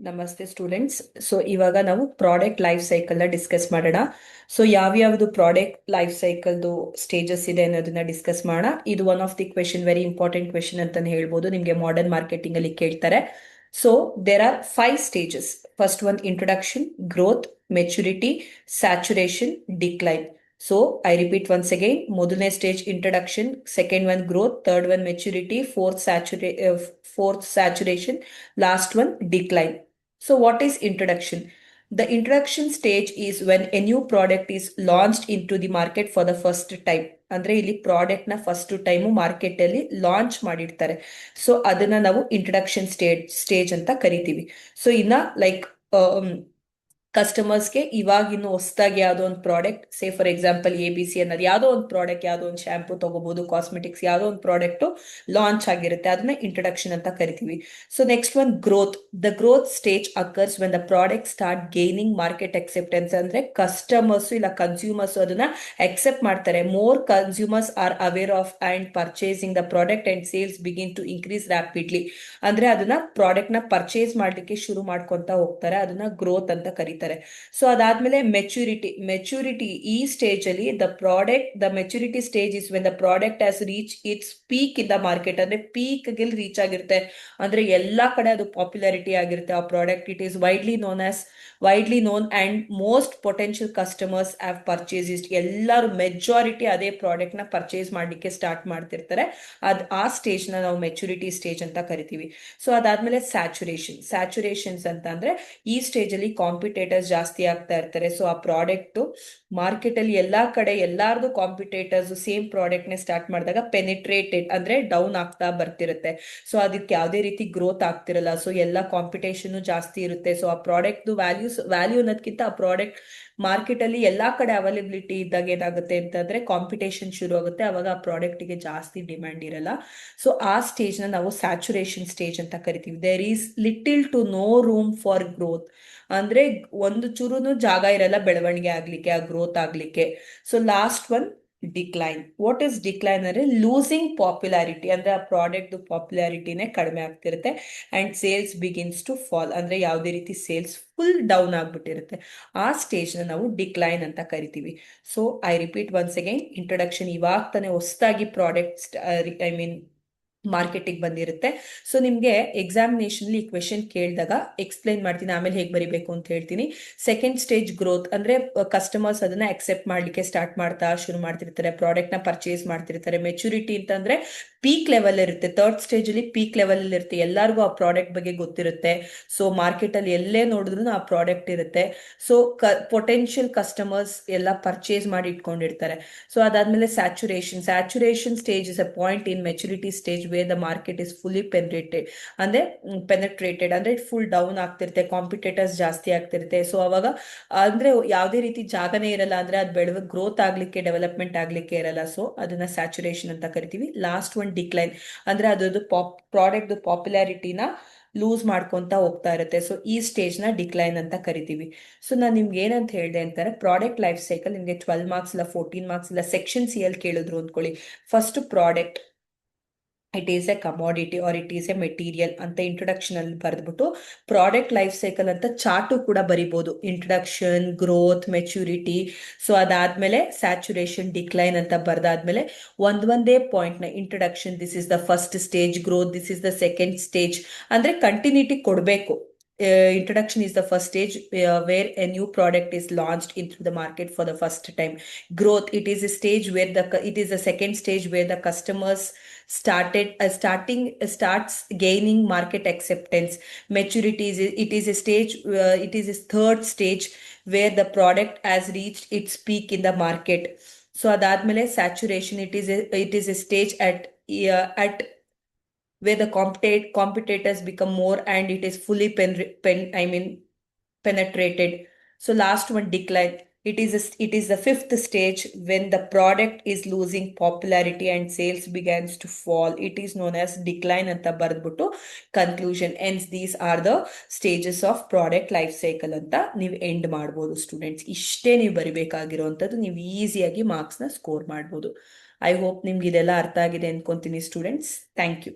ನಮಸ್ತೆ students. So ಇವಾಗ ನಾವು ಪ್ರಾಡಕ್ಟ್ ಲೈಫ್ ಸೈಕಲ್ ನ ಡಿಸ್ಕಸ್ ಮಾಡೋಣ. ಸೊ ಯಾವ್ಯಾವ್ದು ಪ್ರಾಡಕ್ಟ್ ಲೈಫ್ ಸೈಕಲ್ದು ಸ್ಟೇಜಸ್ ಇದೆ ಅನ್ನೋದನ್ನ ಡಿಸ್ಕಸ್ ಮಾಡೋಣ. ಇದು one of the question, very important question ಅಂತಾನೆ ಹೇಳ್ಬೋದು. ನಿಮಗೆ ಮಾಡರ್ನ್ ಮಾರ್ಕೆಟಿಂಗ್ ಅಲ್ಲಿ ಕೇಳ್ತಾರೆ. So there are 5 stages. First one introduction, growth, maturity, saturation, decline. So I repeat once again. ಮೊದಲನೇ stage introduction, second one growth, third one maturity, fourth saturation, last one decline. So what is introduction? The introduction stage is when a new product is launched into the market for the first time. ಅಂದ್ರೆ ಇಲ್ಲಿ product ನ first time market ಅಲ್ಲಿ launch ಮಾಡಿರ್ತಾರೆ. So ಅದನ್ನ ನಾವು introduction stage ಅಂತ ಕರಿತೀವಿ. So ಇನ್ನ ಲೈಕ್ ಕಸ್ಟಮರ್ಸ್ಗೆ ಇವಾಗ ಇನ್ನು ಹೊಸದಾಗಿ ಯಾವುದೋ ಒಂದು product, say for example ABC ಅನ್ನೋದು ಯಾವುದೋ ಒಂದು ಪ್ರಾಡಕ್ಟ್, ಯಾವುದೋ ಒಂದು ಶಾಂಪೂ ತಗೋಬಹುದು, ಕಾಸ್ಮೆಟಿಕ್ಸ್ ಯಾವುದೋ ಒಂದು ಪ್ರಾಡಕ್ಟ್ ಲಾಂಚ್ ಆಗಿರುತ್ತೆ, ಅದನ್ನ ಇಂಟ್ರೊಡಕ್ಷನ್ ಅಂತ ಕರಿತೀವಿ. So next one growth. The growth stage occurs when the product start gaining market acceptance. ಅಂದ್ರೆ ಕಸ್ಟಮರ್ಸ್ ಇಲ್ಲ ಕನ್ಸ್ಯೂಮರ್ಸ್ ಅದನ್ನ ಅಕ್ಸೆಪ್ಟ್ ಮಾಡ್ತಾರೆ. More consumers are aware of and purchasing the product and sales begin to increase rapidly. ಅಂದ್ರೆ ಅದನ್ನ product ನ purchase ಮಾಡ್ಲಿಕ್ಕೆ ಶುರು ಮಾಡ್ಕೊಂತ ಹೋಗ್ತಾರೆ, ಅದನ್ನ ಗ್ರೋತ್ ಅಂತ ಕರೀತಾರೆ. ಸೊ ಅದಾದ್ಮೇಲೆ ಮೆಚುರಿಟಿ ಈ ಸ್ಟೇಜ್ ಅಲ್ಲಿ the maturity stage is when the product has reach its peak in the market. ಅಂದ್ರೆ ಪೀಕ್ ಗೆಲ್ ರೀಚ್ ಆಗಿರುತ್ತೆ, ಅಂದ್ರೆ ಎಲ್ಲಾ ಕಡೆ ಅದು ಪಾಪ್ಯುಲಾರಿಟಿ ಆಗಿರುತ್ತೆ ಆ product. It is widely known and most potential customers have purchase. ಎಲ್ಲರೂ ಮೆಜಾರಿಟಿ ಅದೇ ಪ್ರಾಡಕ್ಟ್ ನ ಪರ್ಚೇಸ್ ಮಾಡ್ಲಿಕ್ಕೆ ಸ್ಟಾರ್ಟ್ ಮಾಡ್ತಿರ್ತಾರೆ. ಆ ಸ್ಟೇಜ್ ನ ನಾವು ಮೆಚುರಿಟಿ ಸ್ಟೇಜ್ ಅಂತ ಕರಿತೀವಿ. ಸೊ ಅದಾದ್ಮೇಲೆ ಸ್ಯಾಚುರೇಷನ್ಸ್ ಅಂತ ಅಂದ್ರೆ ಈ ಸ್ಟೇಜ್ ಅಲ್ಲಿ ಕಾಂಪಿಟೇಟರ್ಸ್ ಜಾಸ್ತಿ ಆಗ್ತಾ ಇರ್ತಾರೆ. ಸೊ ಆ ಪ್ರಾಡಕ್ಟ್ ಮಾರ್ಕೆಟ್ ಅಲ್ಲಿ ಎಲ್ಲಾ ಕಡೆ ಎಲ್ಲಾರ್ದು ಕಾಂಪಿಟೇಟರ್ಸ್ ಸೇಮ್ ಪ್ರಾಡಕ್ಟ್ ನ ಸ್ಟಾರ್ಟ್ ಮಾಡಿದಾಗ ಪೆನಿಟ್ರೇಟೆಡ್ ಅಂದ್ರೆ ಡೌನ್ ಆಗ್ತಾ ಬರ್ತಿರುತ್ತೆ. ಸೊ ಅದಕ್ಕೆ ಯಾವುದೇ ರೀತಿ ಗ್ರೋತ್ ಆಗ್ತಿರಲ್ಲ. ಸೊ ಎಲ್ಲ ಕಾಂಪಿಟೇಷನ್ ಜಾಸ್ತಿ ಇರುತ್ತೆ. ಸೊ ಆ ಪ್ರಾಡಕ್ಟ್ ವ್ಯಾಲ್ಯೂ ಅನ್ನೋದಕ್ಕಿಂತ ಆ ಪ್ರಾಡಕ್ಟ್ ಮಾರ್ಕೆಟ್ ಅಲ್ಲಿ ಎಲ್ಲಾ ಕಡೆ ಅವೈಲಬಿಲಿಟಿ ಇದ್ದಾಗ ಏನಾಗುತ್ತೆ ಅಂತಂದ್ರೆ ಕಾಂಪಿಟೇಷನ್ ಶುರು ಆಗುತ್ತೆ. ಅವಾಗ ಆ ಪ್ರಾಡಕ್ಟ್ ಗೆ ಜಾಸ್ತಿ ಡಿಮ್ಯಾಂಡ್ ಇರಲ್ಲ. ಸೊ ಆ ಸ್ಟೇಜ್ ನ ನಾವು ಸ್ಯಾಚುರೇಷನ್ ಸ್ಟೇಜ್ ಅಂತ ಕರಿತೀವಿ. There is little to no room for growth. ಅಂದ್ರೆ ಒಂದು ಚೂರುನು ಜಾಗ ಇರಲ್ಲ ಬೆಳವಣಿಗೆ ಆಗ್ಲಿಕ್ಕೆ, ಆ ಗ್ರೋತ್ ಆಗ್ಲಿಕ್ಕೆ. So last one decline. What is decline ಅಂದ್ರೆ ಲೂಸಿಂಗ್ ಪಾಪ್ಯುಲಾರಿಟಿ. ಅಂದ್ರೆ ಆ ಪ್ರಾಡಕ್ಟ್ ಪಾಪ್ಯುಲಾರಿಟಿನೇ ಕಡಿಮೆ ಆಗ್ತಿರುತ್ತೆ and sales begins to fall. ಅಂದ್ರೆ ಯಾವುದೇ ರೀತಿ ಸೇಲ್ಸ್ ಫುಲ್ ಡೌನ್ ಆಗ್ಬಿಟ್ಟಿರುತ್ತೆ. ಆ ಸ್ಟೇಜ್ ನ ನಾವು ಡಿಕ್ಲೈನ್ ಅಂತ ಕರಿತೀವಿ. So I repeat once again. Introduction ಇವಾಗ ತಾನೇ ಹೊಸದಾಗಿ ಪ್ರಾಡಕ್ಟ್ ಮಾರ್ಕೆಟಿಗೆ ಬಂದಿರುತ್ತೆ. ಸೊ ನಿಮ್ಗೆ ಎಕ್ಸಾಮಿನೇಷನ್ ಈ ಕ್ವೆಶನ್ ಕೇಳಿದಾಗ ಎಕ್ಸ್ಪ್ಲೈನ್ ಮಾಡ್ತೀನಿ, ಆಮೇಲೆ ಹೇಗೆ ಬರಿಬೇಕು ಅಂತ ಹೇಳ್ತೀನಿ. ಸೆಕೆಂಡ್ ಸ್ಟೇಜ್ ಗ್ರೋತ್ ಅಂದ್ರೆ ಕಸ್ಟಮರ್ಸ್ ಅದನ್ನ ಅಕ್ಸೆಪ್ಟ್ ಮಾಡ್ಲಿಕ್ಕೆ ಸ್ಟಾರ್ಟ್ ಶುರು ಮಾಡ್ತಿರ್ತಾರೆ, ಪ್ರಾಡಕ್ಟ್ ನ ಪರ್ಚೇಸ್ ಮಾಡ್ತಿರ್ತಾರೆ. ಮೆಚುರಿಟಿ ಅಂತಂದ್ರೆ ಪೀಕ್ ಲೆವೆಲ್ ಇರುತ್ತೆ. ಥರ್ಡ್ ಸ್ಟೇಜ್ ಅಲ್ಲಿ ಪೀಕ್ ಲೆವೆಲ್ ಇರುತ್ತೆ, ಎಲ್ಲರಿಗೂ ಆ ಪ್ರಾಡಕ್ಟ್ ಬಗ್ಗೆ ಗೊತ್ತಿರುತ್ತೆ. ಸೊ ಮಾರ್ಕೆಟ್ ಅಲ್ಲಿ ಎಲ್ಲೇ ನೋಡಿದ್ರು ಆ ಪ್ರಾಡಕ್ಟ್ ಇರುತ್ತೆ. ಸೊ ಪೊಟೆನ್ಶಿಯಲ್ ಕಸ್ಟಮರ್ಸ್ ಎಲ್ಲ ಪರ್ಚೇಸ್ ಮಾಡಿ ಇಟ್ಕೊಂಡಿರ್ತಾರೆ. ಸೊ ಅದಾದ್ಮೇಲೆ saturation stage is a point in maturity stage where the market is fully penetrated ಅಂದ್ರೆ ಫುಲ್ ಡೌನ್ ಆಗ್ತಿರುತ್ತೆ, ಕಾಂಪಿಟೇಟರ್ಸ್ ಜಾಸ್ತಿ ಆಗ್ತಿರುತ್ತೆ. ಸೊ ಅವಾಗ ಅಂದ್ರೆ ಯಾವುದೇ ರೀತಿ ಜಾಗನೇ ಇರಲ್ಲ, ಅಂದ್ರೆ ಅದು ಗ್ರೋತ್ ಆಗ್ಲಿಕ್ಕೆ, ಡೆವಲಪ್ಮೆಂಟ್ ಆಗ್ಲಿಕ್ಕೆ ಇರಲ್ಲ. ಸೊ ಅದನ್ನ ಸ್ಯಾಚುರೇಷನ್ ಅಂತ ಕರಿತೀವಿ. ಲಾಸ್ಟ್ ಒನ್ ಡಿಕ್ಲೈನ್ ಅಂದ್ರೆ ಅದ್ರದ್ದು ಪ್ರಾಡಕ್ಟ್ ಪಾಪ್ಯುಲಾರಿಟಿನ ಲೂಸ್ ಮಾಡ್ಕೊಂತ ಹೋಗ್ತಾ ಇರುತ್ತೆ. ಸೊ ಈ ಸ್ಟೇಜ್ ನ ಡಿಕ್ಲೈನ್ ಅಂತ ಕರಿತೀವಿ. ಸೊ ನಾನು ನಿಮ್ಗೆ ಏನಂತ ಹೇಳಿದೆ ಅಂತಾರೆ, ಪ್ರಾಡಕ್ಟ್ ಲೈಫ್ ಸೈಕಲ್ ನಿಮ್ಗೆ 12 ಮಾರ್ಕ್ಸ್ ಇಲ್ಲ 14 ಮಾರ್ಕ್ಸ್ ಇಲ್ಲ ಸೆಕ್ಷನ್ ಸಿ ಅಲ್ಲಿ ಕೇಳಿದ್ರು ಅಂದ್ಕೊಳ್ಳಿ. First product, it is a commodity or it is a material ಅಂತ ಇಂಟ್ರೊಡಕ್ಷನ್ ಅಲ್ಲಿ ಬರೆದ್ಬಿಟ್ಟು ಪ್ರಾಡಕ್ಟ್ ಲೈಫ್ ಸೈಕಲ್ ಅಂತ ಚಾರ್ಟು ಕೂಡ ಬರಿಬಹುದು. Introduction, growth, maturity. ಸೊ ಅದಾದ್ಮೇಲೆ ಸ್ಯಾಚುರೇಷನ್, ಡಿಕ್ಲೈನ್ ಅಂತ ಬರ್ದಾದ್ಮೇಲೆ ಒಂದೇ ಪಾಯಿಂಟ್ ನ introduction, this is the first stage, growth this is the second stage ಅಂದ್ರೆ ಕಂಟಿನ್ಯೂಟಿ ಕೊಡಬೇಕು. Introduction is the first stage where a new product is launched into the market for the first time. Growth, it is a stage where it is the second stage where the customers starts gaining market acceptance. Maturity it is a stage, it is a third stage where the product has reached its peak in the market. So adadmele saturation, it is a stage at where the competitors become more and it is fully penetrated. So last one, decline. It is the fifth stage when the product is losing popularity and sales begins to fall. It is known as decline anta ಬರೆದ್ಬಿಟ್ಟು conclusion. Hence these are the stages of product life cycle ಅಂತ ನೀವು end ಮಾಡ್ಬೋದು students. ಇಷ್ಟೇ ನೀವು ಬರಿಬೇಕಾಗಿರುವಂಥದ್ದು. ನೀವು ಈಸಿಯಾಗಿ ಮಾರ್ಕ್ಸ್ನ score ಮಾಡ್ಬೋದು. I hope ನಿಮ್ಗೆ ಇದೆಲ್ಲ ಅರ್ಥ ಆಗಿದೆ ಅನ್ಕೊಂತೀನಿ ಸ್ಟೂಡೆಂಟ್ಸ್. Thank you.